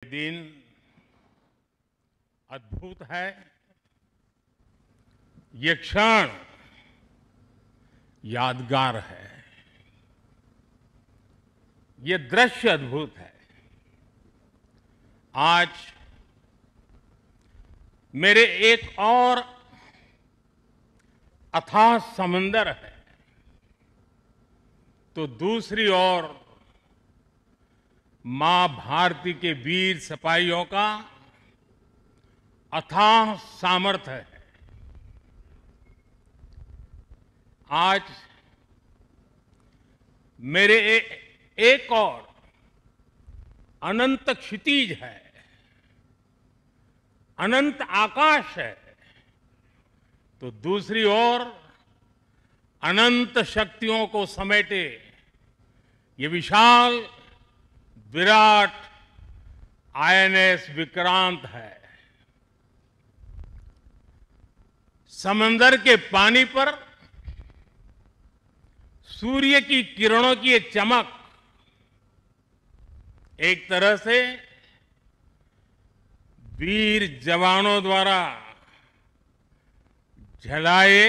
दिन अद्भुत है। ये क्षण यादगार है। ये दृश्य अद्भुत है। आज मेरे एक और अथाह समंदर है, तो दूसरी ओर मां भारती के वीर सिपाहियों का अथाह सामर्थ्य है। आज मेरे एक और अनंत क्षितिज है, अनंत आकाश है, तो दूसरी ओर अनंत शक्तियों को समेटे ये विशाल विराट आईएनएस विक्रांत है। समंदर के पानी पर सूर्य की किरणों की ये चमक एक तरह से वीर जवानों द्वारा जलाए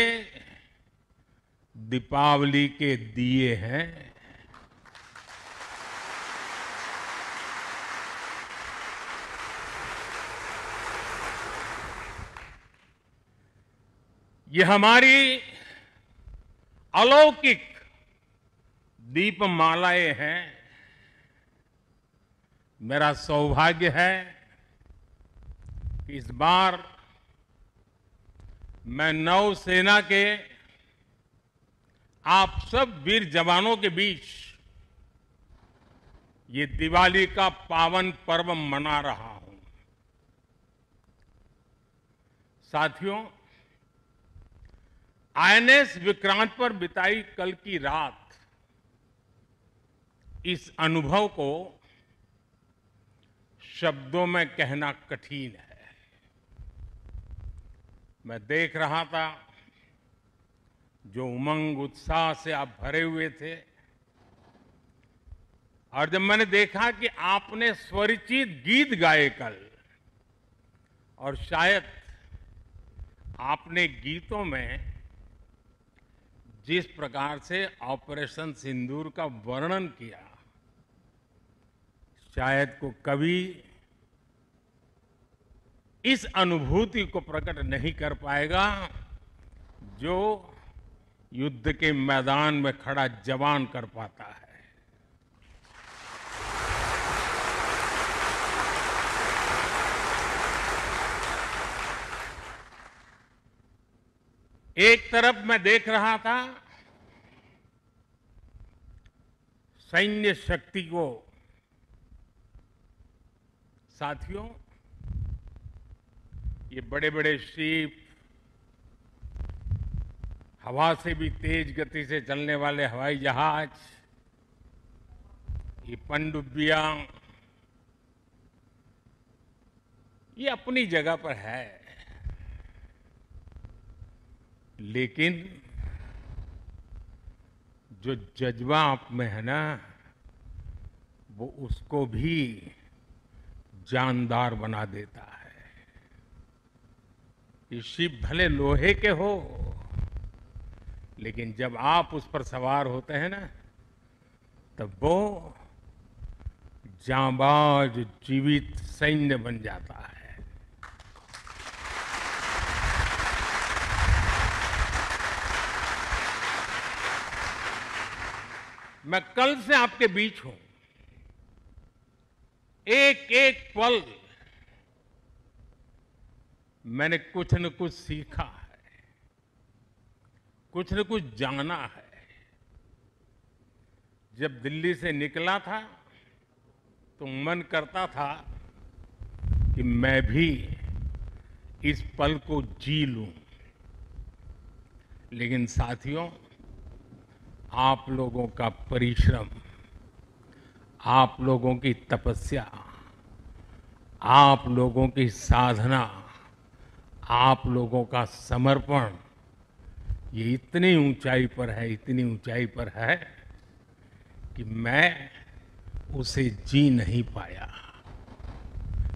दीपावली के दिए हैं। ये हमारी अलौकिक दीपमालाएं हैं। मेरा सौभाग्य है कि इस बार मैं नौसेना के आप सब वीर जवानों के बीच ये दिवाली का पावन पर्व मना रहा हूं। साथियों, आईएनएस विक्रांत पर बिताई कल की रात इस अनुभव को शब्दों में कहना कठिन है। मैं देख रहा था जो उमंग उत्साह से आप भरे हुए थे, और जब मैंने देखा कि आपने स्वरचित गीत गाए कल, और शायद आपने गीतों में जिस प्रकार से ऑपरेशन सिंदूर का वर्णन किया, शायद को कभी इस अनुभूति को प्रकट नहीं कर पाएगा जो युद्ध के मैदान में खड़ा जवान कर पाता है। एक तरफ मैं देख रहा था सैन्य शक्ति को। साथियों, ये बड़े बड़े शिप, हवा से भी तेज गति से चलने वाले हवाई जहाज, ये पनडुब्बियां, ये अपनी जगह पर है, लेकिन जो जज्बा आप में है ना, वो उसको भी जानदार बना देता है। ये शिप भले लोहे के हो, लेकिन जब आप उस पर सवार होते हैं ना, तब वो जांबाज जीवित सैन्य बन जाता है। मैं कल से आपके बीच हूं। एक एक पल मैंने कुछ न कुछ सीखा है, कुछ न कुछ जाना है। जब दिल्ली से निकला था तो मन करता था कि मैं भी इस पल को जी लूं, लेकिन साथियों, आप लोगों का परिश्रम, आप लोगों की तपस्या, आप लोगों की साधना, आप लोगों का समर्पण, ये इतनी ऊंचाई पर है, इतनी ऊंचाई पर है कि मैं उसे जी नहीं पाया।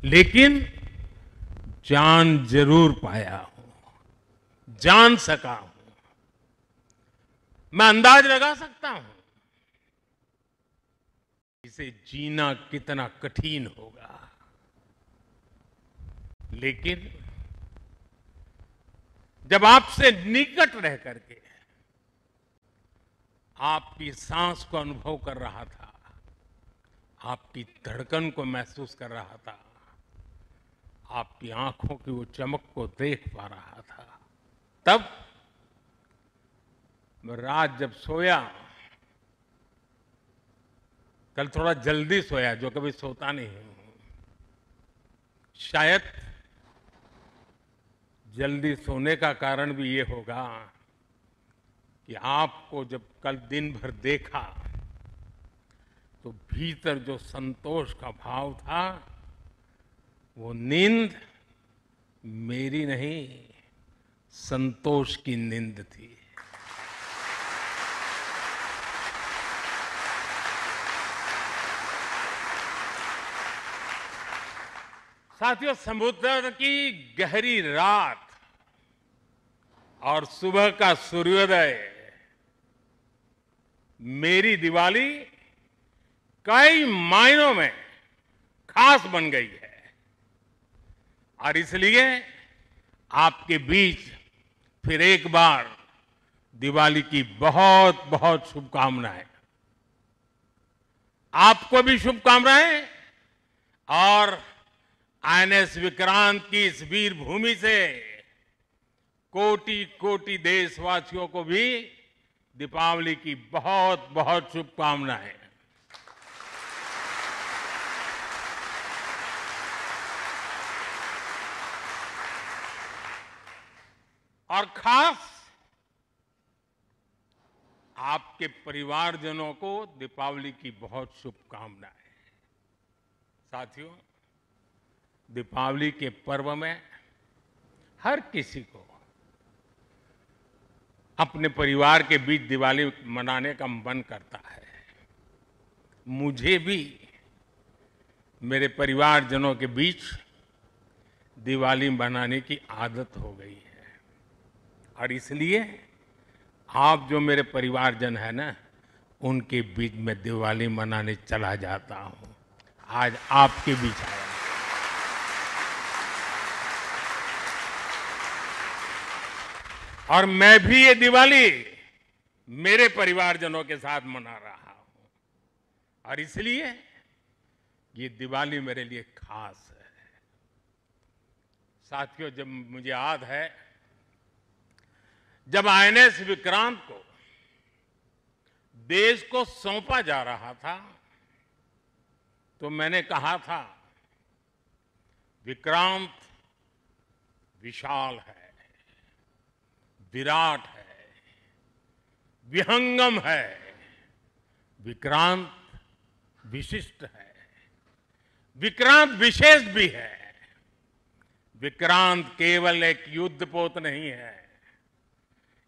लेकिन जान जरूर पाया हूं, जान सका हूं। मैं अंदाज लगा सकता हूं इसे जीना कितना कठिन होगा, लेकिन जब आपसे निकट रह करके आपकी सांस को अनुभव कर रहा था, आपकी धड़कन को महसूस कर रहा था, आपकी आंखों की वो चमक को देख पा रहा था, तब मैं रात जब सोया, कल थोड़ा जल्दी सोया, जो कभी सोता नहीं हूं। शायद जल्दी सोने का कारण भी ये होगा कि आपको जब कल दिन भर देखा तो भीतर जो संतोष का भाव था, वो नींद मेरी नहीं, संतोष की नींद थी। साथियों, समुद्र की गहरी रात और सुबह का सूर्योदय मेरी दिवाली कई मायनों में खास बन गई है, और इसलिए आपके बीच फिर एक बार दिवाली की बहुत बहुत शुभकामनाएं। आपको भी शुभकामनाएं, और आईएनएस विक्रांत की इस वीर भूमि से कोटि कोटि देशवासियों को भी दीपावली की बहुत बहुत शुभकामनाएं। और खास आपके परिवारजनों को दीपावली की बहुत शुभकामनाएं। साथियों, दीपावली के पर्व में हर किसी को अपने परिवार के बीच दिवाली मनाने का मन करता है। मुझे भी मेरे परिवारजनों के बीच दिवाली मनाने की आदत हो गई है, और इसलिए आप जो मेरे परिवारजन है ना, उनके बीच में दिवाली मनाने चला जाता हूं। आज आपके बीच आया। और मैं भी ये दिवाली मेरे परिवारजनों के साथ मना रहा हूं, और इसलिए ये दिवाली मेरे लिए खास है। साथियों, जब मुझे याद है, जब आईएनएस विक्रांत को देश को सौंपा जा रहा था, तो मैंने कहा था, विक्रांत विशाल है, विराट है, विहंगम है, विक्रांत विशिष्ट है, विक्रांत विशेष भी है। विक्रांत केवल एक युद्धपोत नहीं है,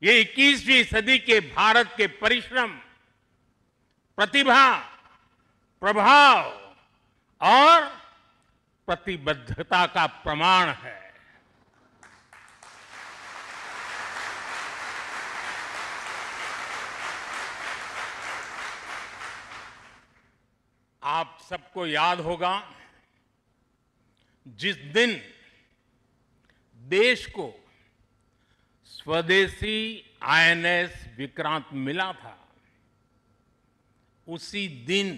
ये 21वीं सदी के भारत के परिश्रम, प्रतिभा, प्रभाव और प्रतिबद्धता का प्रमाण है। आप सबको याद होगा, जिस दिन देश को स्वदेशी आईएनएस विक्रांत मिला था, उसी दिन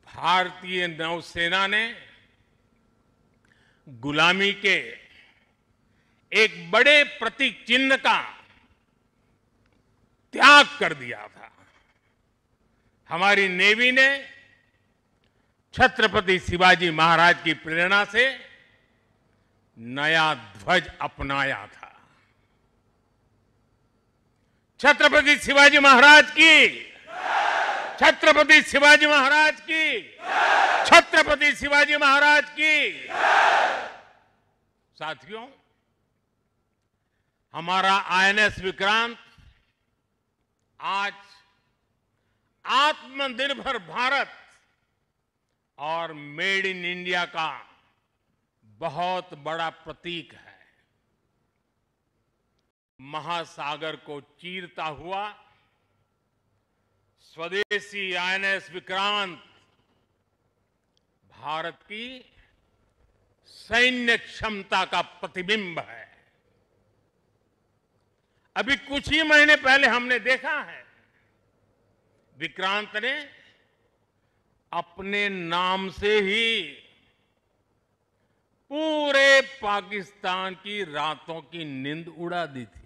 भारतीय नौसेना ने गुलामी के एक बड़े प्रतीक चिन्ह का त्याग कर दिया था। हमारी नेवी ने छत्रपति शिवाजी महाराज की प्रेरणा से नया ध्वज अपनाया था। छत्रपति शिवाजी महाराज की, छत्रपति शिवाजी महाराज की, छत्रपति शिवाजी महाराज की। साथियों, हमारा आईएनएस विक्रांत आज आत्मनिर्भर भारत और मेड इन इंडिया का बहुत बड़ा प्रतीक है। महासागर को चीरता हुआ स्वदेशी आईएनएस विक्रांत भारत की सैन्य क्षमता का प्रतिबिंब है। अभी कुछ ही महीने पहले हमने देखा है, विक्रांत ने अपने नाम से ही पूरे पाकिस्तान की रातों की नींद उड़ा दी थी।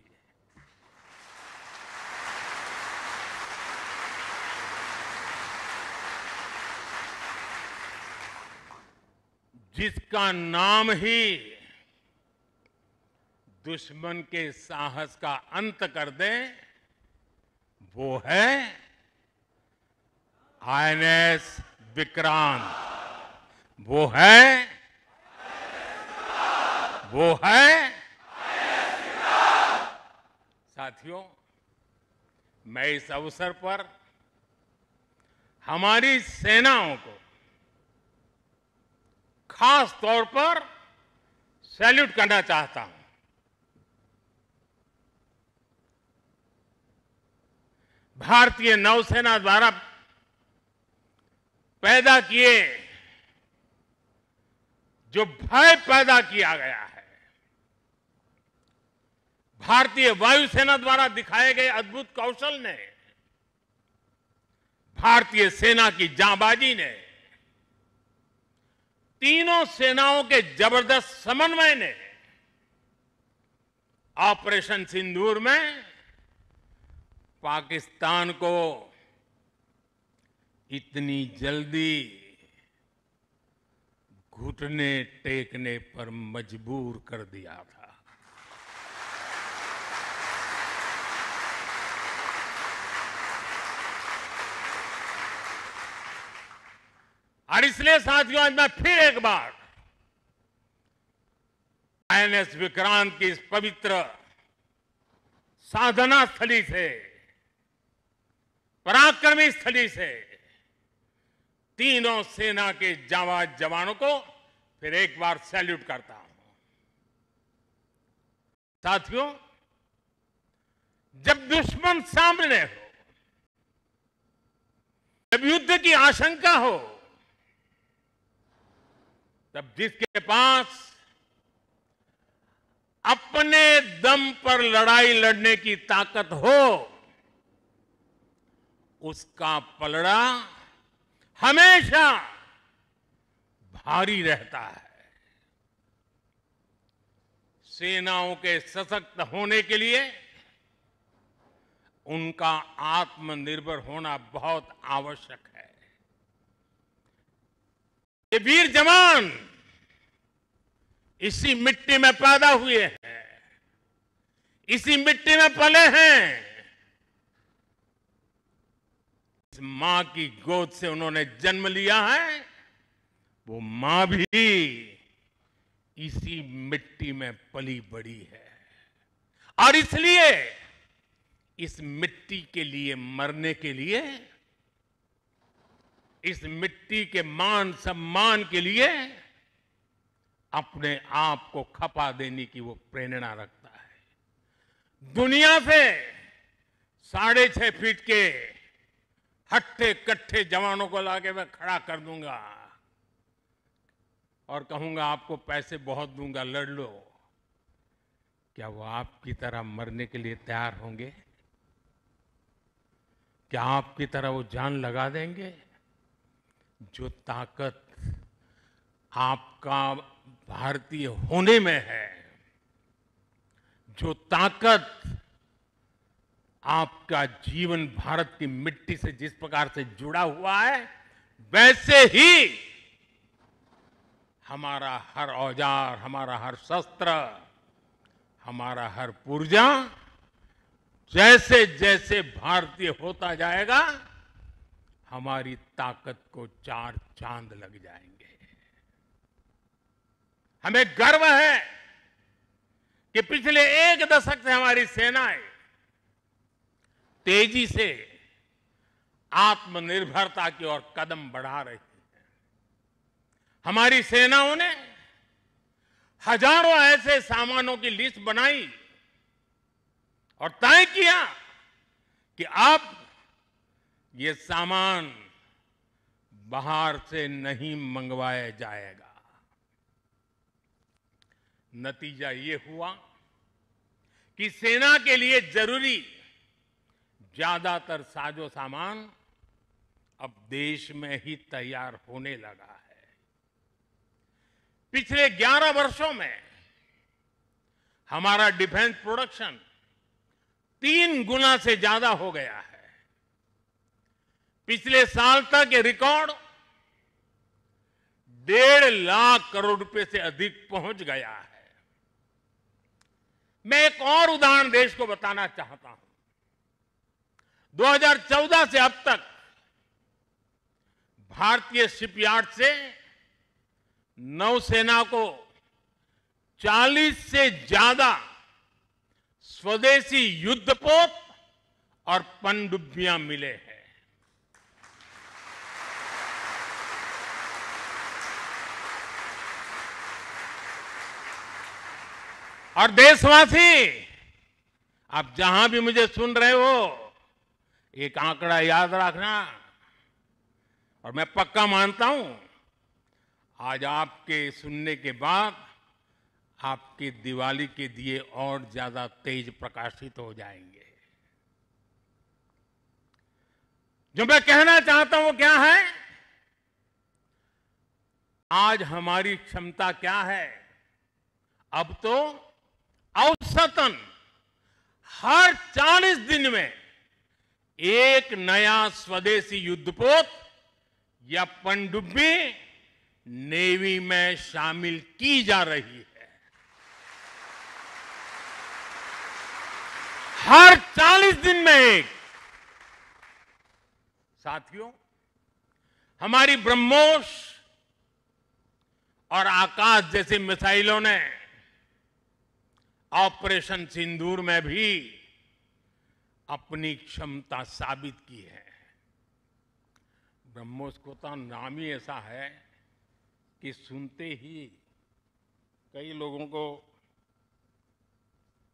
जिसका नाम ही दुश्मन के साहस का अंत कर दे, वो है आईएनएस विक्रांत। वो है साथियों, मैं इस अवसर पर हमारी सेनाओं को खास तौर पर सैल्यूट करना चाहता हूं। भारतीय नौसेना द्वारा पैदा किए जो भय पैदा किया गया है, भारतीय वायुसेना द्वारा दिखाए गए अद्भुत कौशल ने, भारतीय सेना की जांबाजी ने, तीनों सेनाओं के जबरदस्त समन्वय ने ऑपरेशन सिंदूर में पाकिस्तान को इतनी जल्दी घुटने टेकने पर मजबूर कर दिया था। और इसलिए साथियों, आज मैं फिर एक बार आईएनएस विक्रांत की इस पवित्र साधना स्थली से, पराक्रमी स्थली से तीनों सेना के जांबाज जवानों को फिर एक बार सैल्यूट करता हूं। साथियों, जब दुश्मन सामने हो, जब युद्ध की आशंका हो, तब जिसके पास अपने दम पर लड़ाई लड़ने की ताकत हो, उसका पलड़ा हमेशा भारी रहता है। सेनाओं के सशक्त होने के लिए उनका आत्मनिर्भर होना बहुत आवश्यक है। ये वीर जवान इसी मिट्टी में पैदा हुए हैं, इसी मिट्टी में पले हैं। इस मां की गोद से उन्होंने जन्म लिया है, वो मां भी इसी मिट्टी में पली बड़ी है। और इसलिए इस मिट्टी के लिए मरने के लिए, इस मिट्टी के मान सम्मान के लिए अपने आप को खपा देने की वो प्रेरणा रखता है। दुनिया से 6.5 फीट के हट्टे कट्टे जवानों को लाके मैं खड़ा कर दूंगा और कहूंगा आपको पैसे बहुत दूंगा, लड़ लो। क्या वो आपकी तरह मरने के लिए तैयार होंगे? क्या आपकी तरह वो जान लगा देंगे? जो ताकत आपका भारतीय होने में है, जो ताकत आपका जीवन भारत की मिट्टी से जिस प्रकार से जुड़ा हुआ है, वैसे ही हमारा हर औजार, हमारा हर शस्त्र, हमारा हर पुर्जा जैसे जैसे भारतीय होता जाएगा, हमारी ताकत को 4 चांद लग जाएंगे। हमें गर्व है कि पिछले 1 दशक से हमारी सेनाएं तेजी से आत्मनिर्भरता की ओर कदम बढ़ा रही हैं। हमारी सेनाओं ने हजारों ऐसे सामानों की लिस्ट बनाई और तय किया कि अब ये सामान बाहर से नहीं मंगवाया जाएगा। नतीजा ये हुआ कि सेना के लिए जरूरी ज्यादातर साजो सामान अब देश में ही तैयार होने लगा है। पिछले 11 वर्षों में हमारा डिफेंस प्रोडक्शन 3 गुना से ज्यादा हो गया है। पिछले साल तक ये रिकॉर्ड 1.5 लाख करोड़ रुपए से अधिक पहुंच गया है। मैं एक और उदाहरण देश को बताना चाहता हूं। 2014 से अब तक भारतीय शिपयार्ड से नौसेना को 40 से ज्यादा स्वदेशी युद्धपोत और पनडुब्बियां मिले हैं। और देशवासी, आप जहां भी मुझे सुन रहे हो, एक आंकड़ा याद रखना। और मैं पक्का मानता हूं आज आपके सुनने के बाद आपके दिवाली के दिए और ज्यादा तेज प्रकाशित हो जाएंगे। जो मैं कहना चाहता हूं क्या है, आज हमारी क्षमता क्या है। अब तो औसतन हर 40 दिन में एक नया स्वदेशी युद्धपोत या पनडुब्बी नेवी में शामिल की जा रही है। हर 40 दिन में एक। साथियों, हमारी ब्रह्मोस और आकाश जैसी मिसाइलों ने ऑपरेशन सिंदूर में भी अपनी क्षमता साबित की है। ब्रह्मोस को तो नाम ही ऐसा है कि सुनते ही कई लोगों को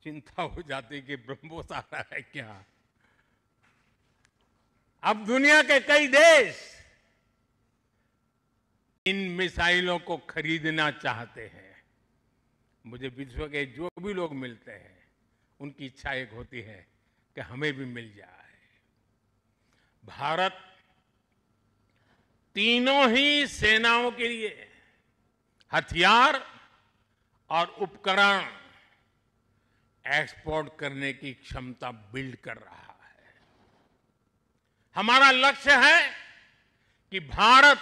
चिंता हो जाती कि ब्रह्मोस आ रहा है क्या। अब दुनिया के कई देश इन मिसाइलों को खरीदना चाहते हैं। मुझे विश्व के जो भी लोग मिलते हैं उनकी इच्छा एक होती है कि हमें भी मिल जाए। भारत तीनों ही सेनाओं के लिए हथियार और उपकरण एक्सपोर्ट करने की क्षमता बिल्ड कर रहा है। हमारा लक्ष्य है कि भारत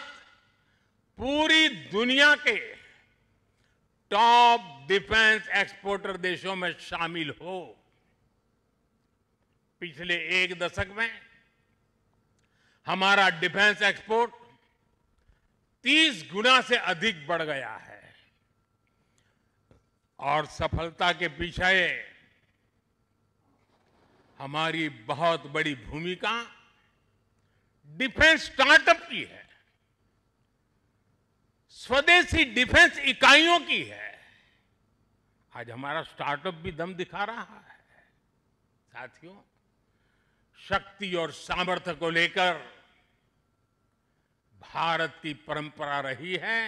पूरी दुनिया के टॉप डिफेंस एक्सपोर्टर देशों में शामिल हो। पिछले 1 दशक में हमारा डिफेंस एक्सपोर्ट 30 गुना से अधिक बढ़ गया है। और सफलता के पीछे हमारी बहुत बड़ी भूमिका डिफेंस स्टार्टअप की है, स्वदेशी डिफेंस इकाइयों की है। आज हमारा स्टार्टअप भी दम दिखा रहा है। साथियों, शक्ति और सामर्थ्य को लेकर भारत की परंपरा रही है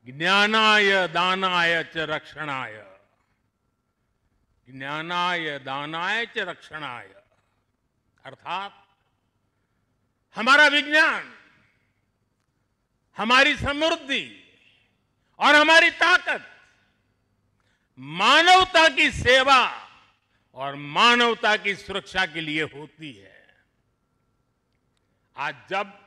ज्ञानाय दानाय च रक्षणाय। ज्ञानाय दानाय च रक्षणाय अर्थात हमारा विज्ञान, हमारी समृद्धि और हमारी ताकत मानवता की सेवा और मानवता की सुरक्षा के लिए होती है। आज जब